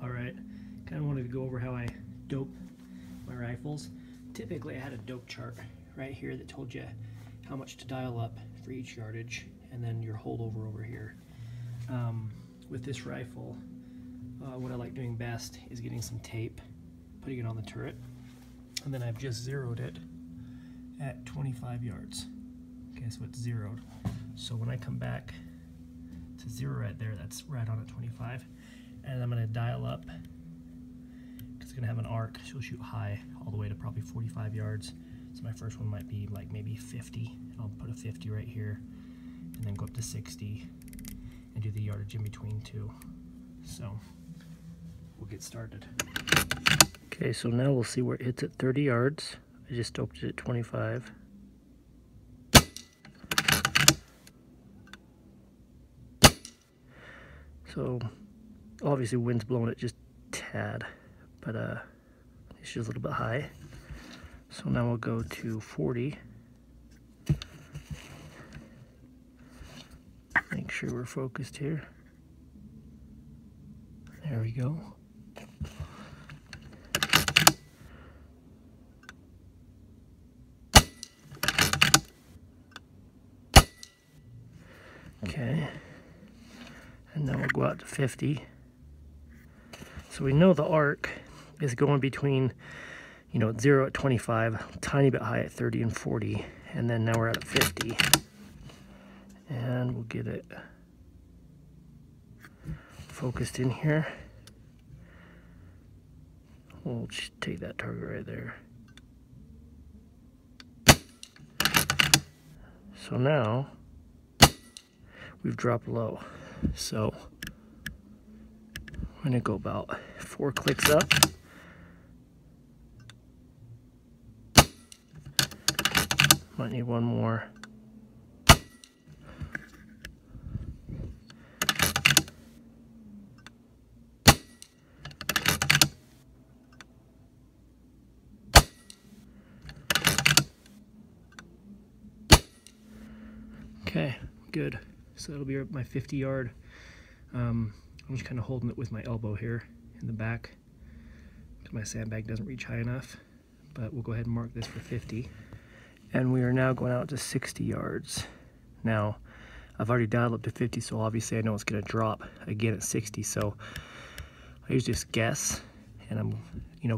Alright, kind of wanted to go over how I dope my rifles. Typically I had a dope chart right here that told you how much to dial up for each yardage, and then your holdover over here. With this rifle, what I like doing best is getting some tape, putting it on the turret, and then I've just zeroed it at 25 yards. Okay, so it's zeroed. So when I come back to zero right there, that's right on at 25. And I'm going to dial up because it's going to have an arc. She'll shoot high all the way to probably 45 yards. So my first one might be like maybe 50. I'll put a 50 right here and then go up to 60 and do the yardage in between too. So we'll get started. Okay, so now we'll see where it hits at 30 yards. I just doped it at 25. So obviously wind's blowing it just a tad, but it's just a little bit high. So now we'll go to 40. Make sure we're focused here. There we go. Okay. And then we'll go out to 50. So we know the arc is going between, 0 at 25, a tiny bit high at 30 and 40, and then now we're at 50. And we'll get it focused in here. We'll just take that target right there. So now we've dropped low. So I'm gonna go about 4 clicks up. Might need one more. Okay, good. So that'll be my 50 yard. I'm just kind of holding it with my elbow here in the back because my sandbag doesn't reach high enough, but we'll go ahead and mark this for 50. And we are now going out to 60 yards. Now, I've already dialed up to 50, so obviously I know it's gonna drop again at 60, so I usually just guess, and I'm,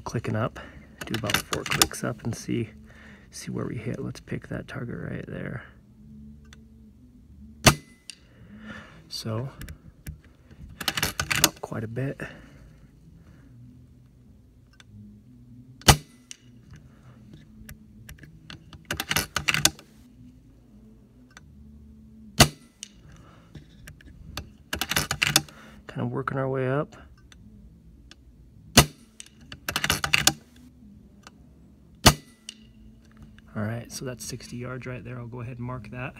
clicking up, do about 4 clicks up and see where we hit. Let's pick that target right there. So, up quite a bit. Kind of working our way up. All right, so that's 60 yards right there. I'll go ahead and mark that.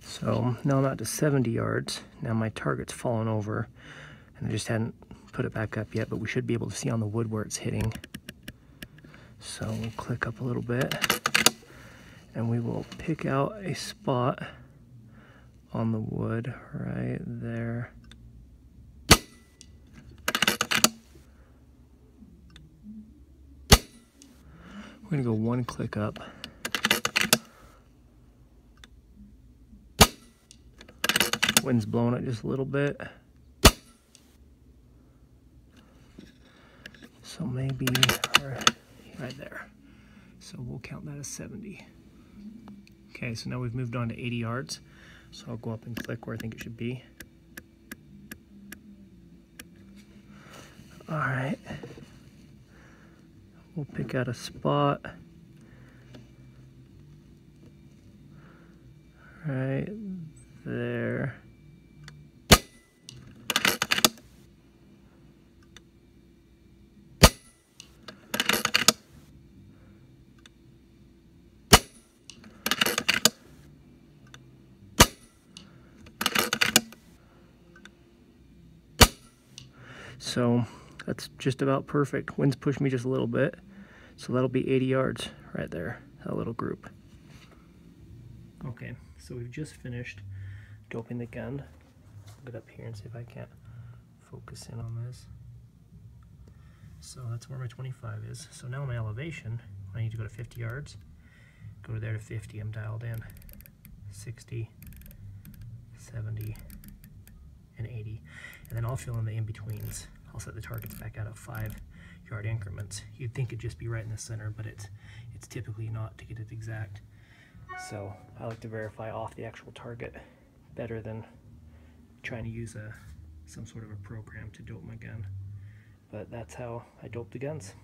So now I'm out to 70 yards. Now my target's fallen over, and I just hadn't put it back up yet, but we should be able to see on the wood where it's hitting. So we'll click up a little bit, and we will pick out a spot on the wood right there. We're gonna go 1 click up. Wind's blowing it just a little bit. So maybe right there. So we'll count that as 70. Okay, so now we've moved on to 80 yards. So I'll go up and click where I think it should be. All right. We'll pick out a spot right there. So that's just about perfect. Wind's pushed me just a little bit. So that'll be 80 yards right there, that little group. Okay, so we've just finished doping the gun. I'll get up here and see if I can't focus in on this. So that's where my 25 is. So now my elevation, I need to go to 50 yards. Go to there to 50, I'm dialed in. 60, 70, and 80. And then I'll fill in the in-betweens. I'll set the targets back out at 5-yard increments. You'd think it'd just be right in the center, but it's typically not to get it exact. So I like to verify off the actual target better than trying to use some sort of a program to dope my gun. But that's how I dope the guns.